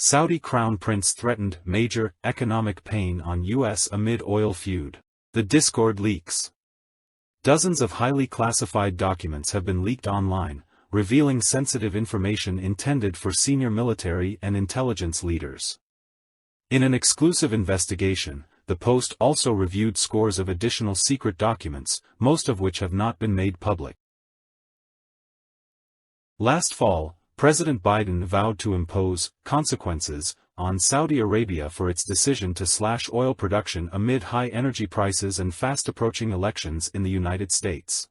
Saudi Crown Prince threatened major economic pain on U.S. amid oil feud. The Discord leaks. Dozens of highly classified documents have been leaked online, revealing sensitive information intended for senior military and intelligence leaders. In an exclusive investigation, the Post also reviewed scores of additional secret documents, most of which have not been made public. Last fall, President Biden vowed to impose consequences on Saudi Arabia for its decision to slash oil production amid high energy prices and fast-approaching elections in the United States.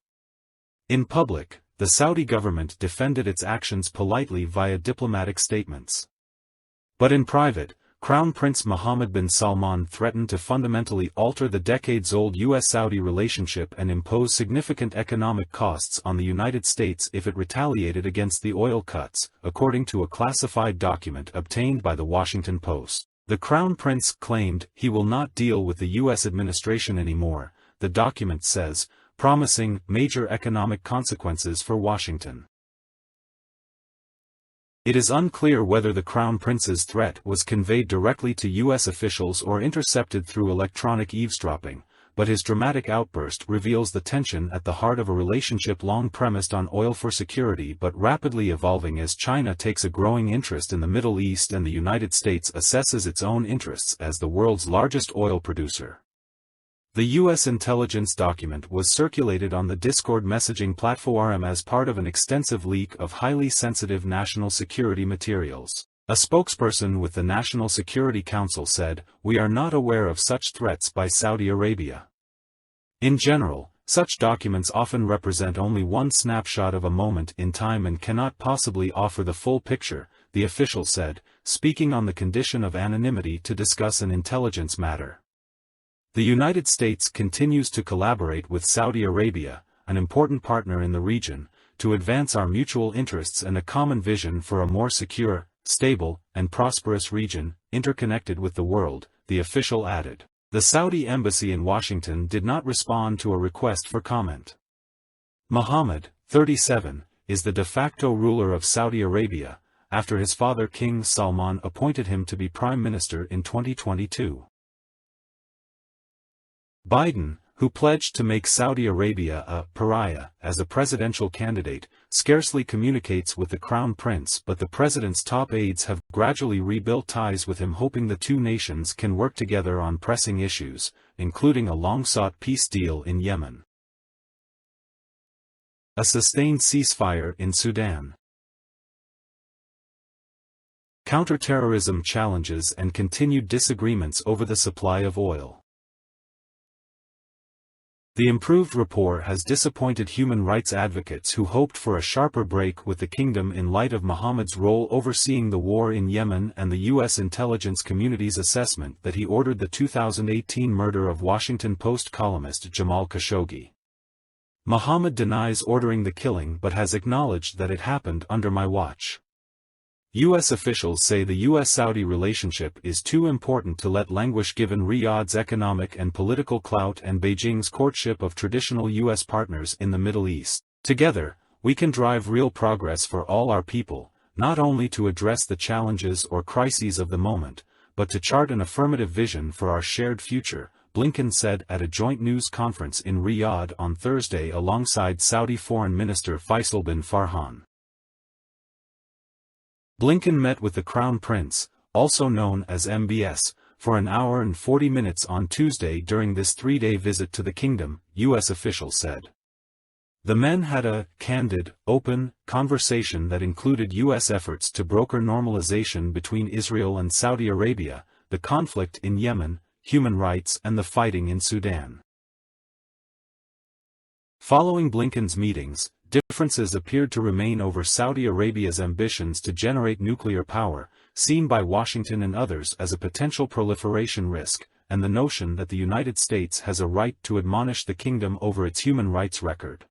In public, the Saudi government defended its actions politely via diplomatic statements. But in private, Crown Prince Mohammed bin Salman threatened to fundamentally alter the decades-old U.S. Saudi relationship and impose significant economic costs on the United States if it retaliated against the oil cuts, according to a classified document obtained by the Washington Post. The Crown Prince claimed he will not deal with the U.S. administration anymore, the document says, promising major economic consequences for Washington. It is unclear whether the Crown Prince's threat was conveyed directly to U.S. officials or intercepted through electronic eavesdropping, but his dramatic outburst reveals the tension at the heart of a relationship long premised on oil for security but rapidly evolving as China takes a growing interest in the Middle East and the United States assesses its own interests as the world's largest oil producer. The U.S. intelligence document was circulated on the Discord messaging platform as part of an extensive leak of highly sensitive national security materials. A spokesperson with the National Security Council said, "We are not aware of such threats by Saudi Arabia." In general, such documents often represent only one snapshot of a moment in time and cannot possibly offer the full picture, the official said, speaking on the condition of anonymity to discuss an intelligence matter. The United States continues to collaborate with Saudi Arabia, an important partner in the region, to advance our mutual interests and a common vision for a more secure, stable, and prosperous region, interconnected with the world, the official added. The Saudi embassy in Washington did not respond to a request for comment. Mohammed, 37, is the de facto ruler of Saudi Arabia, after his father King Salman appointed him to be prime minister in 2022. Biden, who pledged to make Saudi Arabia a pariah as a presidential candidate, scarcely communicates with the Crown Prince, but the president's top aides have gradually rebuilt ties with him, hoping the two nations can work together on pressing issues, including a long-sought peace deal in Yemen. A sustained ceasefire in Sudan. Counterterrorism challenges and continued disagreements over the supply of oil. The improved rapport has disappointed human rights advocates who hoped for a sharper break with the kingdom in light of Mohammed's role overseeing the war in Yemen and the U.S. intelligence community's assessment that he ordered the 2018 murder of Washington Post columnist Jamal Khashoggi. Mohammed denies ordering the killing but has acknowledged that it happened under my watch. U.S. officials say the U.S.-Saudi relationship is too important to let languish given Riyadh's economic and political clout and Beijing's courtship of traditional U.S. partners in the Middle East. Together, we can drive real progress for all our people, not only to address the challenges or crises of the moment, but to chart an affirmative vision for our shared future, Blinken said at a joint news conference in Riyadh on Thursday alongside Saudi Foreign Minister Faisal bin Farhan. Blinken met with the Crown Prince, also known as MBS, for an hour and 40 minutes on Tuesday during this three-day visit to the kingdom, U.S. officials said. The men had a candid, open conversation that included U.S. efforts to broker normalization between Israel and Saudi Arabia, the conflict in Yemen, human rights and the fighting in Sudan. Following Blinken's meetings, differences appeared to remain over Saudi Arabia's ambitions to generate nuclear power, seen by Washington and others as a potential proliferation risk, and the notion that the United States has a right to admonish the kingdom over its human rights record.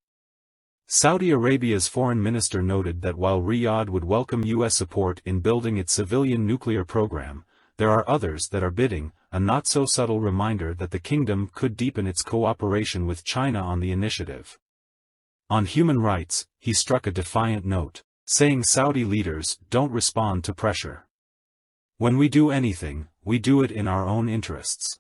Saudi Arabia's foreign minister noted that while Riyadh would welcome U.S. support in building its civilian nuclear program, there are others that are bidding, a not-so-subtle reminder that the kingdom could deepen its cooperation with China on the initiative. On human rights, he struck a defiant note, saying Saudi leaders don't respond to pressure. When we do anything, we do it in our own interests.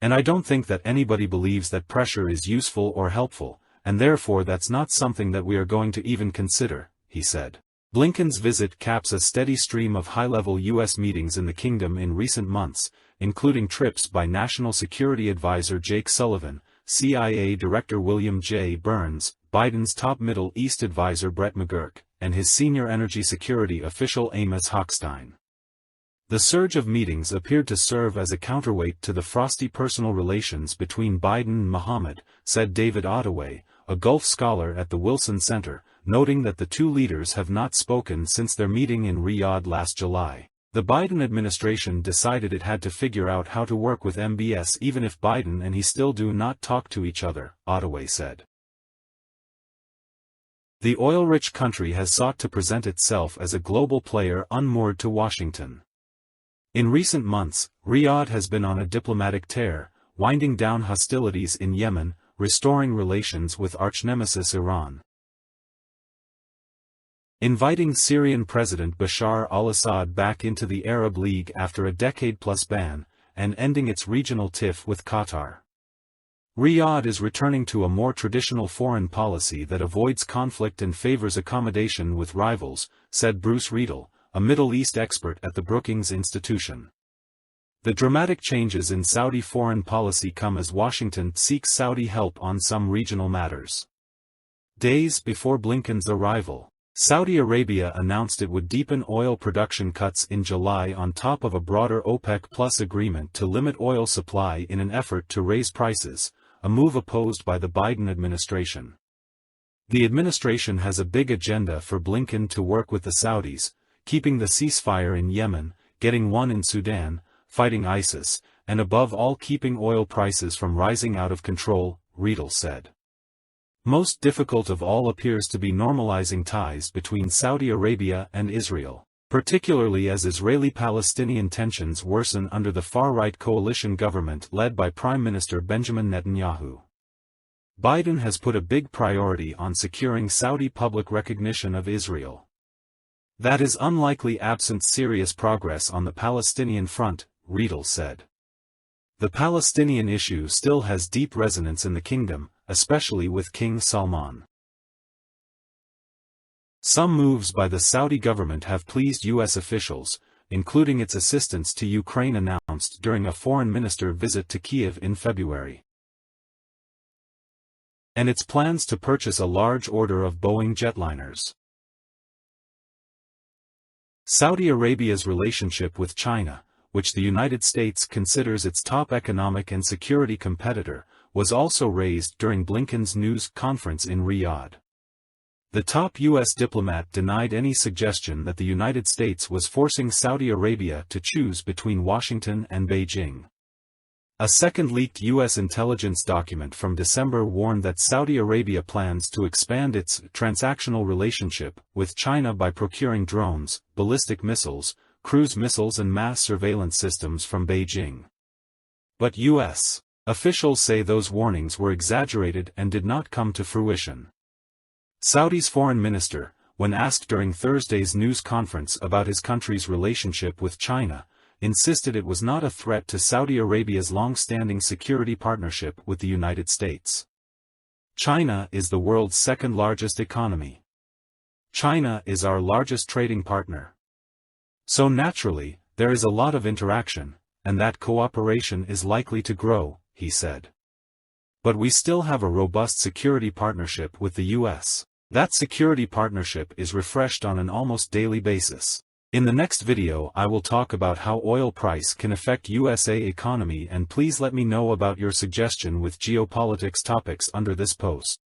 And I don't think that anybody believes that pressure is useful or helpful, and therefore that's not something that we are going to even consider, he said. Blinken's visit caps a steady stream of high-level U.S. meetings in the kingdom in recent months, including trips by National Security Advisor Jake Sullivan, CIA Director William J. Burns, Biden's top Middle East advisor Brett McGurk, and his senior energy security official Amos Hochstein. The surge of meetings appeared to serve as a counterweight to the frosty personal relations between Biden and Mohammed, said David Ottaway, a Gulf scholar at the Wilson Center, noting that the two leaders have not spoken since their meeting in Riyadh last July. The Biden administration decided it had to figure out how to work with MBS even if Biden and he still do not talk to each other, Ottaway said. The oil-rich country has sought to present itself as a global player unmoored to Washington. In recent months, Riyadh has been on a diplomatic tear, winding down hostilities in Yemen, restoring relations with arch-nemesis Iran, inviting Syrian President Bashar al-Assad back into the Arab League after a decade-plus ban, and ending its regional tiff with Qatar. Riyadh is returning to a more traditional foreign policy that avoids conflict and favors accommodation with rivals, said Bruce Riedel, a Middle East expert at the Brookings Institution. The dramatic changes in Saudi foreign policy come as Washington seeks Saudi help on some regional matters. Days before Blinken's arrival, Saudi Arabia announced it would deepen oil production cuts in July on top of a broader OPEC+ agreement to limit oil supply in an effort to raise prices, a move opposed by the Biden administration. The administration has a big agenda for Blinken to work with the Saudis, keeping the ceasefire in Yemen, getting one in Sudan, fighting ISIS, and above all keeping oil prices from rising out of control, Riedel said. Most difficult of all appears to be normalizing ties between Saudi Arabia and Israel, particularly as Israeli-Palestinian tensions worsen under the far-right coalition government led by Prime Minister Benjamin Netanyahu. Biden has put a big priority on securing Saudi public recognition of Israel. That is unlikely absent serious progress on the Palestinian front, Riedel said. The Palestinian issue still has deep resonance in the kingdom, especially with King Salman. Some moves by the Saudi government have pleased U.S. officials, including its assistance to Ukraine announced during a foreign minister visit to Kyiv in February, and its plans to purchase a large order of Boeing jetliners. Saudi Arabia's relationship with China, which the United States considers its top economic and security competitor, was also raised during Blinken's news conference in Riyadh. The top U.S. diplomat denied any suggestion that the United States was forcing Saudi Arabia to choose between Washington and Beijing. A second leaked U.S. intelligence document from December warned that Saudi Arabia plans to expand its transactional relationship with China by procuring drones, ballistic missiles, cruise missiles and mass surveillance systems from Beijing. But U.S. officials say those warnings were exaggerated and did not come to fruition. Saudi's foreign minister, when asked during Thursday's news conference about his country's relationship with China, insisted it was not a threat to Saudi Arabia's long-standing security partnership with the United States. China is the world's second-largest economy. China is our largest trading partner. So naturally, there is a lot of interaction, and that cooperation is likely to grow, he said. But we still have a robust security partnership with the U.S. That security partnership is refreshed on an almost daily basis. In the next video I will talk about how oil price can affect USA economy, and please let me know about your suggestion with geopolitics topics under this post.